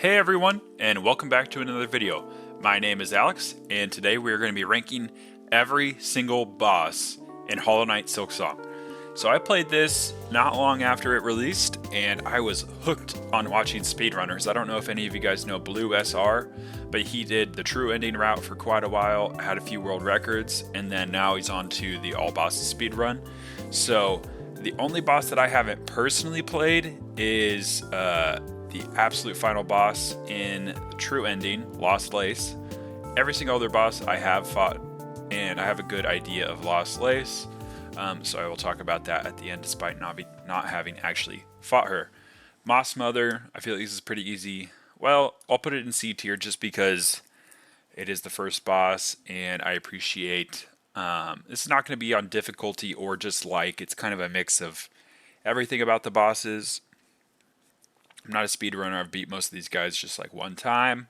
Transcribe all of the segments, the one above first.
Hey everyone, and welcome back to another video. My name is Alex, and today we are going to be ranking every single boss in Hollow Knight Silksong. So I played this not long after it released, and I was hooked on watching speedrunners. I don't know if any of you guys know Blue SR, but he did the true ending route for quite a while, had a few world records, and then now he's on to the all bosses speedrun. So the only boss that I haven't personally played is the absolute final boss in the true ending, Lost Lace. Every single other boss I have fought, and I have a good idea of Lost Lace. So I will talk about that at the end, despite not having actually fought her. Moss Mother, I feel like this is pretty easy. Well, I'll put it in C tier just because it is the first boss, and I appreciate. This is not going to be on difficulty or just like. It's kind of a mix of everything about the bosses. I'm not a speedrunner. I've beat most of these guys just like one time.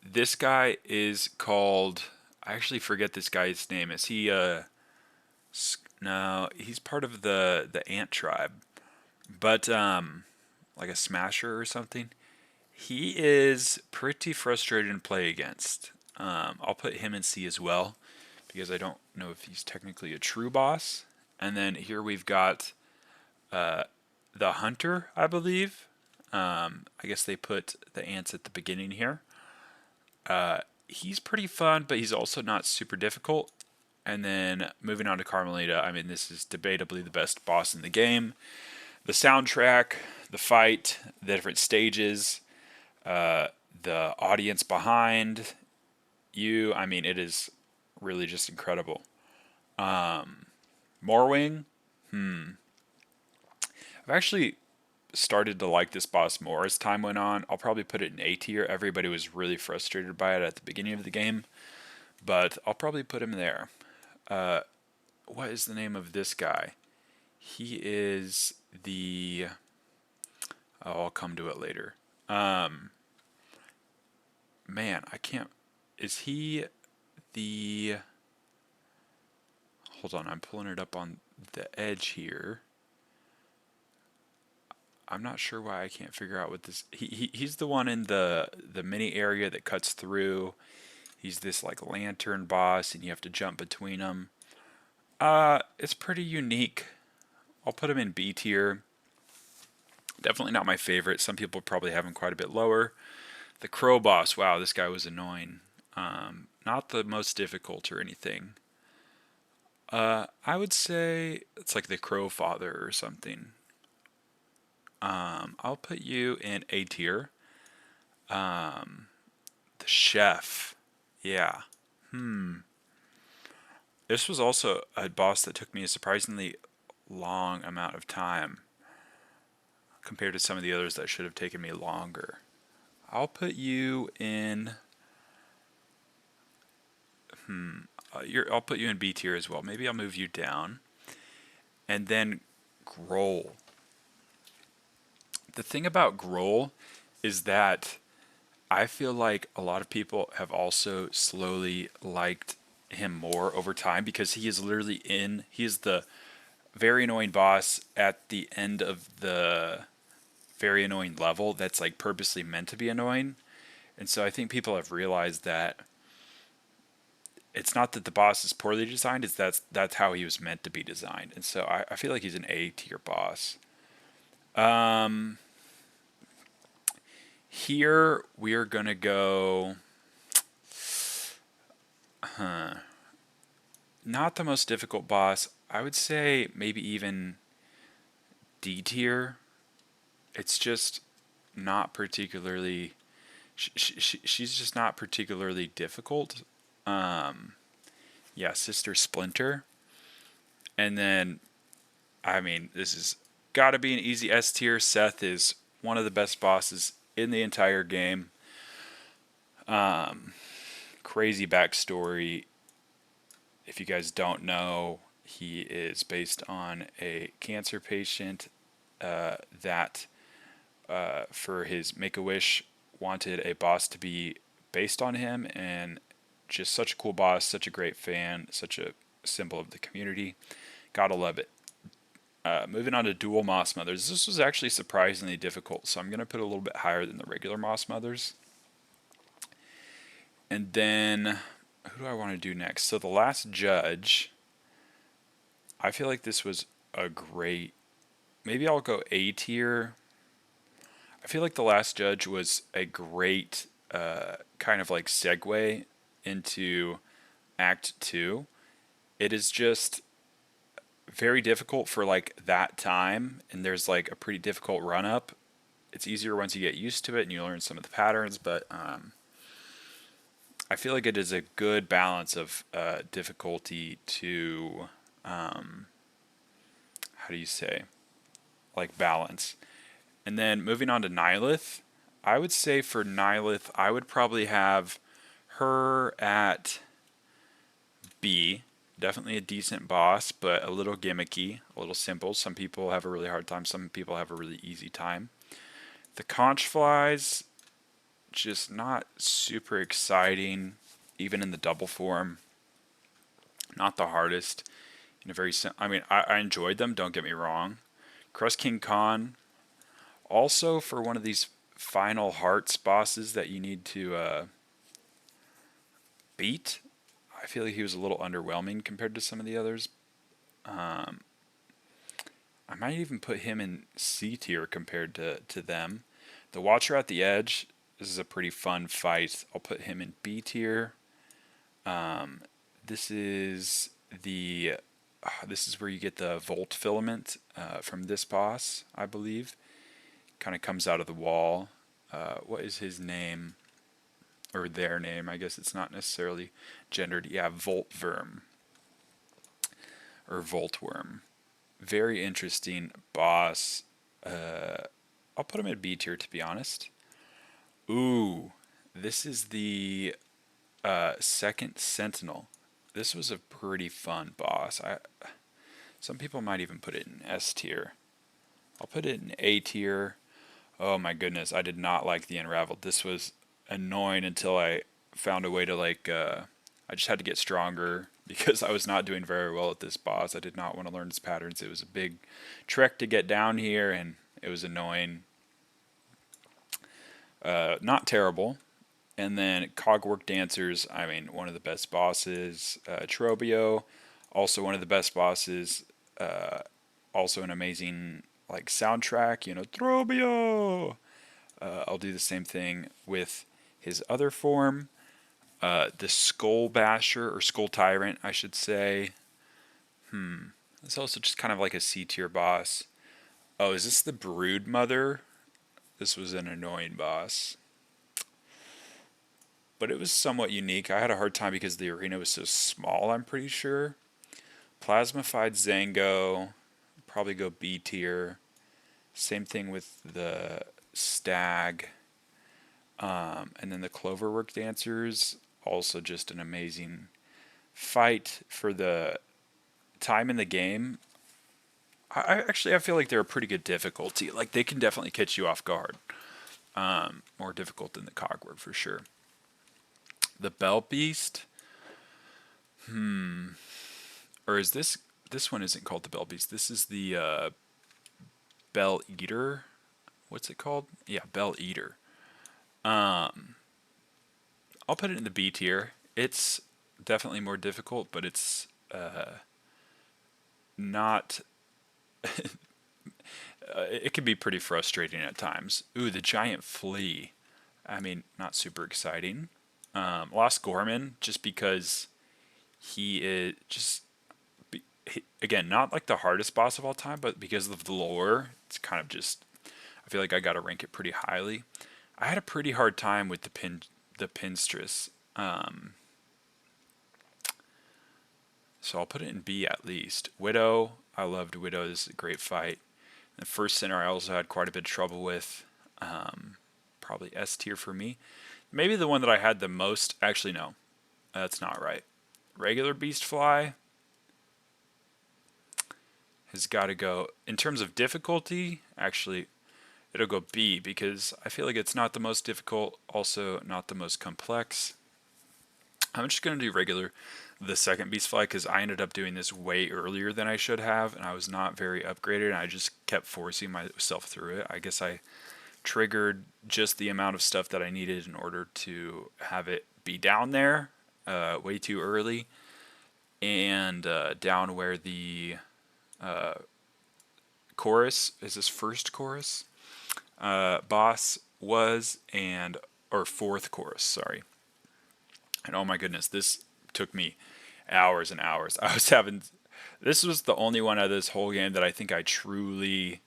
This guy is called. I actually forget this guy's name. Is he no, he's part of the ant tribe, but like a smasher or something. He is pretty frustrating to play against. I'll put him in C as well because I don't know if he's technically a true boss. And then here we've got the hunter, I believe. I guess they put the ants at the beginning here. He's pretty fun, but he's also not super difficult. And then moving on to Carmelita, I mean, this is debatably the best boss in the game. The soundtrack, the fight, the different stages, the audience behind you, I mean, it is really just incredible. Morwing, I've actually started to like this boss more as time went on. I'll probably put it in A tier. Everybody was really frustrated by it at the beginning of the game, but I'll probably put him there. What is the name of this guy? He is the. Oh, I'll come to it later. Man, I can't. Is he the. Hold on, I'm pulling it up on the edge here. I'm not sure why I can't figure out what this. He's the one in the mini area that cuts through. He's this like lantern boss, and you have to jump between them. It's pretty unique. I'll put him in B tier. Definitely not my favorite. Some people probably have him quite a bit lower. The crow boss. Wow, this guy was annoying. Not the most difficult or anything. I would say it's like the crow father or something. I'll put you in A tier. The chef. Yeah. This was also a boss that took me a surprisingly long amount of time compared to some of the others that should have taken me longer. I'll put you in. I'll put you in B tier as well. Maybe I'll move you down. And then Grohl. The thing about Grohl is that I feel like a lot of people have also slowly liked him more over time because he is the very annoying boss at the end of the very annoying level that's like purposely meant to be annoying. And so I think people have realized that it's not that the boss is poorly designed, it's that's how he was meant to be designed. And so I feel like he's an A tier boss. Here we are gonna go. Not the most difficult boss. I would say maybe even D tier. It's just not particularly. She's just not particularly difficult. Yeah, Sister Splinter. And then, I mean, this has got to be an easy S tier. Seth is one of the best bosses in the entire game. Crazy backstory. If you guys don't know, he is based on a cancer patient that, for his Make-A-Wish, wanted a boss to be based on him, and just such a cool boss, such a great fan, such a symbol of the community. Gotta love it. Moving on to dual Moss Mothers. This was actually surprisingly difficult, so I'm going to put a little bit higher than the regular Moss Mothers. And then, who do I want to do next? So the Last Judge, I feel like this was a great, maybe I'll go A tier. I feel like the Last Judge was a great kind of like segue into Act 2. It is just very difficult for like that time, and there's like a pretty difficult run up. It's easier once you get used to it and you learn some of the patterns, but I feel like it is a good balance of difficulty to how do you say, like, balance. And then moving on to Nihilith, I would say for Nihilith I would probably have her at B. Definitely a decent boss, but a little gimmicky, a little simple. Some people have a really hard time, some people have a really easy time. The conch flies, just not super exciting, even in the double form. Not the hardest. In a very, I mean, I enjoyed them, don't get me wrong. Crust King Khan, also for one of these final hearts bosses that you need to beat, I feel like he was a little underwhelming compared to some of the others. I might even put him in C tier compared to them. The Watcher at the Edge, this is a pretty fun fight. I'll put him in B tier. This is where you get the Volt filament from this boss, I believe. Kind of comes out of the wall. What is his name? Or their name, I guess it's not necessarily gendered. Yeah, Voltworm. Or Voltworm. Very interesting boss. I'll put him at B tier, to be honest. Ooh, this is the second Sentinel. This was a pretty fun boss. Some people might even put it in S tier. I'll put it in A tier. Oh my goodness, I did not like the Unraveled. This was annoying until I found a way to I just had to get stronger because I was not doing very well at this boss. I did not want to learn its patterns. It was a big trek to get down here, and it was annoying. Not terrible. And then Cogwork Dancers, I mean, one of the best bosses. Trobio, also one of the best bosses. Also an amazing soundtrack, Trobio. I'll do the same thing with his other form, the Skull Basher, or Skull Tyrant, I should say. It's also just kind of like a C tier boss. Oh, is this the Brood Mother? This was an annoying boss, but it was somewhat unique. I had a hard time because the arena was so small, I'm pretty sure. Plasmified Zango, probably go B tier. Same thing with the Stag. And then the Cloverwork Dancers, also just an amazing fight for the time in the game. I feel like they're a pretty good difficulty. Like, they can definitely catch you off guard. More difficult than the Cogwork for sure. The Bell Beast. Or is this one isn't called the Bell Beast. This is the Bell Eater. What's it called? Yeah, Bell Eater. I'll put it in the B tier. It's definitely more difficult, but it's not. It can be pretty frustrating at times. Ooh, the Giant Flea. I mean, not super exciting. Lost Gorman, just because he is again, not like the hardest boss of all time, but because of the lore, it's kind of just, I feel like I gotta rank it pretty highly. I had a pretty hard time with the Pinstress. So I'll put it in B at least. Widow, I loved Widow. This is a great fight. The first center I also had quite a bit of trouble with. Probably S tier for me. Maybe the one that I had the most, actually no, that's not right. Regular Beastfly has got to go, in terms of difficulty, actually, it'll go B, because I feel like it's not the most difficult, also not the most complex. I'm just going to do regular. the second beast fly, because I ended up doing this way earlier than I should have, and I was not very upgraded, and I just kept forcing myself through it. I guess I triggered just the amount of stuff that I needed in order to have it be down there way too early, and down where the chorus is, this first chorus boss was, and or fourth chorus, sorry. And oh my goodness, this took me hours and hours. This was the only one out of this whole game that I think I truly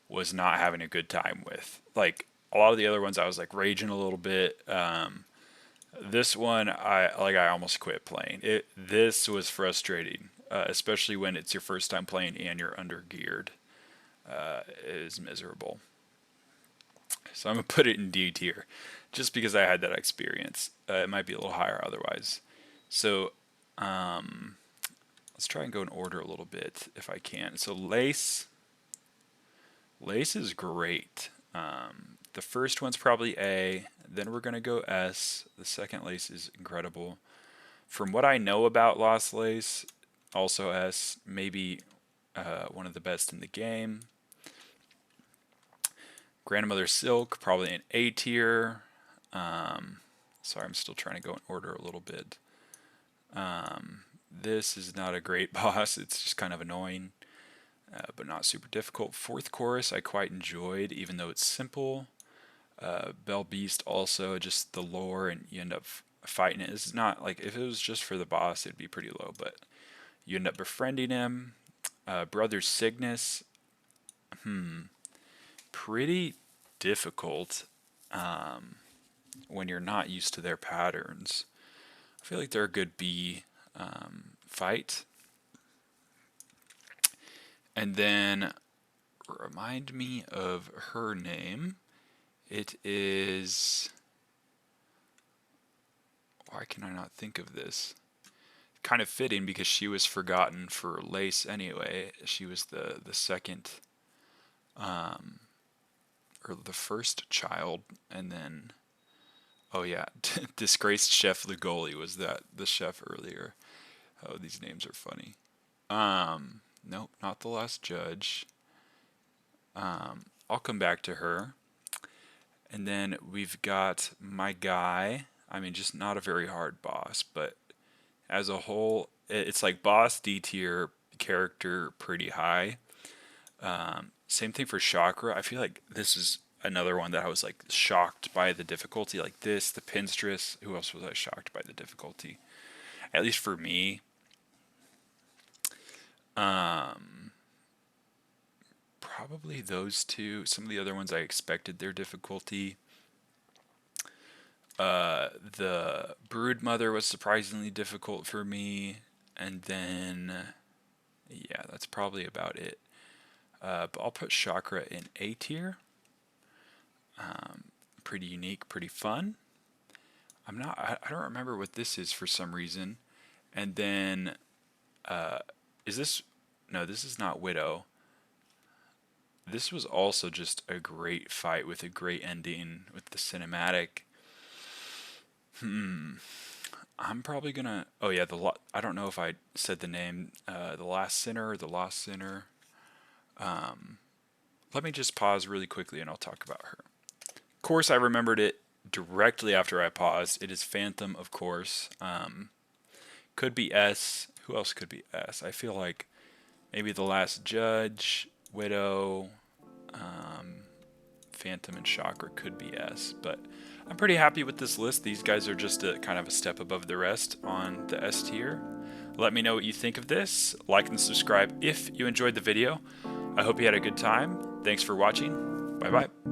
was not having a good time with. Like a lot of the other ones, I was like raging a little bit. This one, I almost quit playing. This was frustrating, especially when it's your first time playing and you're under geared. It is miserable. So I'm gonna put it in D tier, just because I had that experience. It might be a little higher otherwise. So let's try and go in order a little bit if I can. So Lace is great. The first one's probably A, then we're gonna go S. The second Lace is incredible. From what I know about Lost Lace, also S, maybe one of the best in the game. Grandmother Silk, probably an A tier. Sorry, I'm still trying to go in order a little bit. This is not a great boss. It's just kind of annoying, but not super difficult. Fourth chorus I quite enjoyed, even though it's simple. Bell Beast also, just the lore, and you end up fighting it. This is not like, if it was just for the boss, it'd be pretty low, but you end up befriending him. Brother Cygnus, pretty difficult when you're not used to their patterns. I feel like they're a good B fight. And then remind me of her name. It is, why can I not think of this? Kind of fitting because she was forgotten for Lace anyway. She was the second or the first child, and then, oh yeah, disgraced chef Lugoli was the chef earlier. Oh, these names are funny. Nope, not the last judge. I'll come back to her. And then we've got my guy. I mean, just not a very hard boss, but as a whole, it's like boss D tier, character pretty high. Same thing for Chakra. I feel like this is another one that I was like shocked by the difficulty. Like this, the Pinstress. Who else was I shocked by the difficulty? At least for me. Probably those two. Some of the other ones I expected their difficulty. The Brood Mother was surprisingly difficult for me, and then yeah, that's probably about it. But I'll put Chakra in A tier. Pretty unique, pretty fun. I don't remember what this is for some reason. And then is this, no, this is not Widow. This was also just a great fight with a great ending with the cinematic. I'm probably gonna, oh yeah, I don't know if I said the name, the Last Sinner or the Lost Sinner. Let me just pause really quickly and I'll talk about her. Of course, I remembered it directly after I paused. It is Phantom, of course. Could be S. Who else could be S? I feel like maybe the Last Judge, Widow, Phantom, and Chakra could be S. But I'm pretty happy with this list. These guys are just kind of a step above the rest on the S tier. Let me know what you think of this. Like and subscribe if you enjoyed the video. I hope you had a good time. Thanks for watching. Bye-bye.